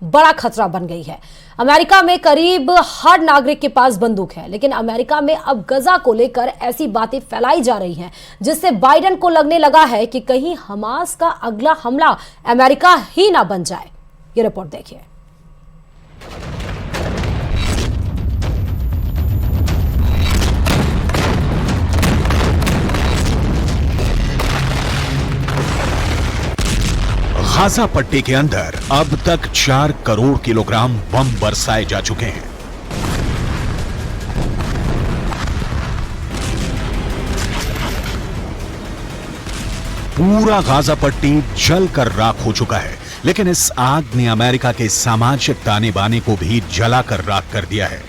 बड़ा खतरा बन गई है। अमेरिका में करीब हर नागरिक के पास बंदूक है, लेकिन अमेरिका में अब गजा को लेकर ऐसी बातें फैलाई जा रही हैं जिससे बाइडेन को लगने लगा है कि कहीं हमास का अगला हमला अमेरिका ही ना बन जाए। ये रिपोर्ट देखिए। गाजा पट्टी के अंदर अब तक 4 करोड़ किलोग्राम बम बरसाए जा चुके हैं। पूरा गाजा पट्टी जलकर राख हो चुका है, लेकिन इस आग ने अमेरिका के सामाजिक ताने बाने को भी जलाकर राख कर दिया है।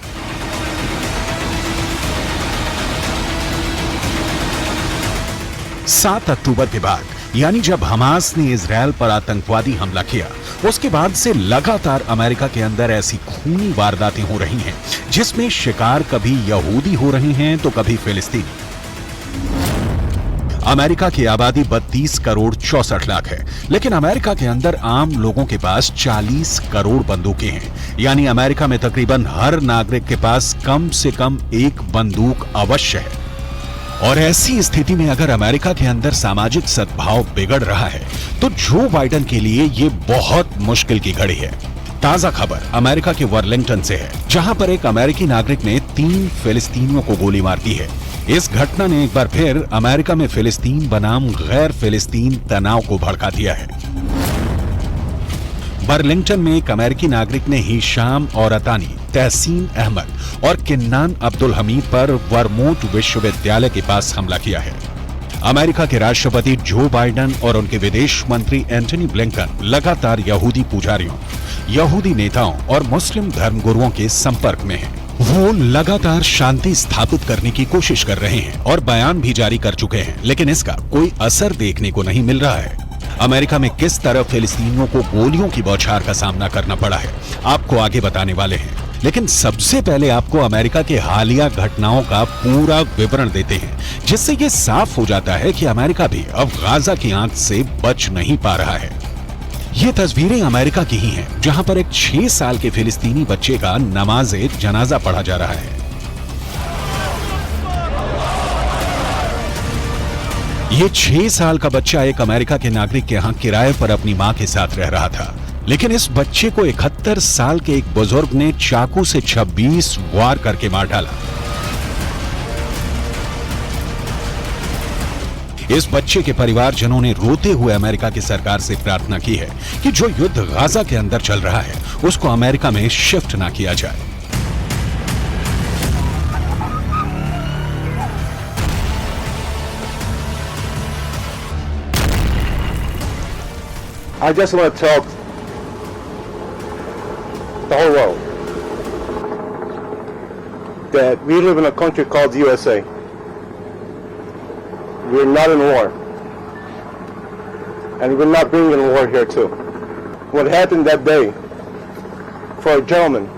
सात अक्टूबर के बाद, यानी जब हमास ने इजरायल पर आतंकवादी हमला किया, उसके बाद से लगातार अमेरिका के अंदर ऐसी खूनी वारदातें हो रही हैं जिसमें शिकार कभी यहूदी हो रहे हैं तो कभी फिलिस्तीनी। अमेरिका की आबादी 32 करोड़ 64 लाख है, लेकिन अमेरिका के अंदर आम लोगों के पास 40 करोड़ बंदूकें हैं। यानी अमेरिका में तकरीबन हर नागरिक के पास कम से कम एक बंदूक अवश्य है। और ऐसी स्थिति में अगर अमेरिका के अंदर सामाजिक सद्भाव बिगड़ रहा है तो जो बाइडेन के लिए ये बहुत मुश्किल की घड़ी है। ताजा खबर अमेरिका के वर्लिंगटन से है, जहां पर एक अमेरिकी नागरिक ने 3 फिलिस्तीनियों को गोली मार दी है। इस घटना ने एक बार फिर अमेरिका में फिलिस्तीन बनाम गैर फिलिस्तीन तनाव को भड़का दिया है। बर्लिंगटन में एक अमेरिकी नागरिक ने हिशाम और अतानी, तहसीन अहमद और किन्नान अब्दुल हमीद पर वर्मोंट विश्वविद्यालय के पास हमला किया है। अमेरिका के राष्ट्रपति जो बाइडेन और उनके विदेश मंत्री एंटनी ब्लिंकन लगातार यहूदी पुजारियों, यहूदी नेताओं और मुस्लिम धर्मगुरुओं के संपर्क में हैं। वो लगातार शांति स्थापित करने की कोशिश कर रहे हैं और बयान भी जारी कर चुके हैं, लेकिन इसका कोई असर देखने को नहीं मिल रहा है। अमेरिका में किस तरह फिलिस्तीनियों को गोलियों की बौछार का सामना करना पड़ा है, आपको आगे बताने वाले हैं। लेकिन सबसे पहले आपको अमेरिका के हालिया घटनाओं का पूरा विवरण देते हैं, जिससे ये साफ हो जाता है कि अमेरिका भी अब गाजा की आंच से बच नहीं पा रहा है। ये तस्वीरें अमेरिका की ही हैं, जहां पर एक 6 साल के फिलिस्तीनी बच्चे का नमाज़े जनाजा पढ़ा जा रहा है। ये 6 साल का बच्चा एक अमेरिका के नागरिक के यहाँ किराए पर अपनी मां के साथ रह रहा था, लेकिन इस बच्चे को 71 साल के एक बुजुर्ग ने चाकू से 26 वार करके मार डाला। इस बच्चे के परिवारजनों ने रोते हुए अमेरिका की सरकार से प्रार्थना की है कि जो युद्ध गाजा के अंदर चल रहा है उसको अमेरिका में शिफ्ट ना किया जाए। I just want to tell the whole world that we live in a country called the USA. We're not in war, and we're not bringing war here too. What happened that day for a gentleman,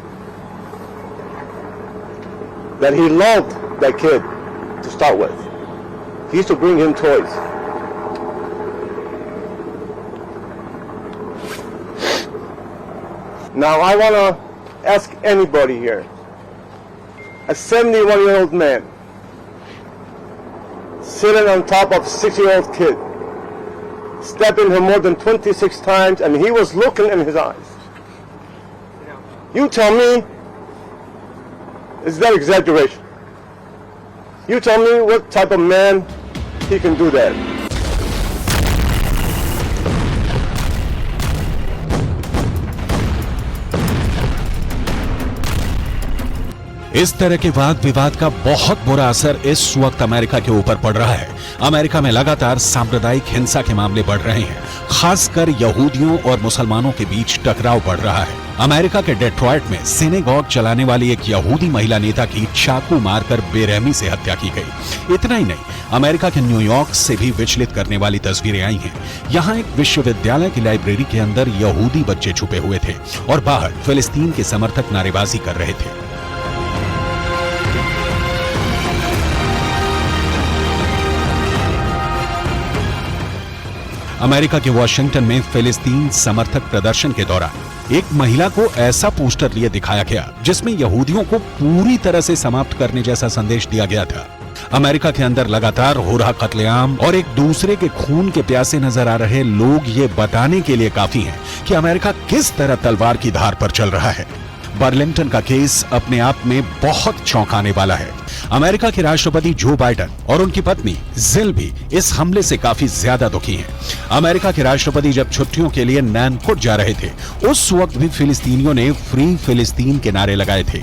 that he loved that kid to start with. He used to bring him toys. Now I want to ask anybody here, a 71-year-old man sitting on top of a 6-year-old kid, stepping him more than 26 times, and he was looking in his eyes. You tell me, is that exaggeration? You tell me what type of man he can do that. इस तरह के वाद विवाद का बहुत बुरा असर इस वक्त अमेरिका के ऊपर पड़ रहा है। अमेरिका में लगातार सांप्रदायिक हिंसा के मामले बढ़ रहे हैं, खासकर यहूदियों और मुसलमानों के बीच टकराव बढ़ रहा है। अमेरिका के डेट्रॉयट में सिनेगॉग चलाने वाली एक यहूदी महिला नेता की चाकू मारकर बेरहमी से हत्या की गई। इतना ही नहीं, अमेरिका के न्यूयॉर्क से भी विचलित करने वाली तस्वीरें आई हैं। यहाँ एक विश्वविद्यालय की लाइब्रेरी के अंदर यहूदी बच्चे छुपे हुए थे और बाहर फिलिस्तीन के समर्थक नारेबाजी कर रहे थे। अमेरिका के वॉशिंगटन में फिलिस्तीन समर्थक प्रदर्शन के दौरान एक महिला को ऐसा पोस्टर लिए दिखाया गया जिसमें यहूदियों को पूरी तरह से समाप्त करने जैसा संदेश दिया गया था। अमेरिका के अंदर लगातार हो रहा कत्लेआम और एक दूसरे के खून के प्यासे नजर आ रहे लोग ये बताने के लिए काफी हैं कि अमेरिका किस तरह तलवार की धार पर चल रहा है। बर्लिंगटन का केस अपने आप में बहुत चौंकाने वाला है। अमेरिका के राष्ट्रपति जो बाइडेन और उनकी पत्नी जिल भी इस हमले से काफी ज्यादा दुखी हैं। अमेरिका के राष्ट्रपति जब छुट्टियों के लिए नैनकुट जा रहे थे, उस वक्त भी फिलिस्तीनियों ने फ्री फिलिस्तीन के नारे लगाए थे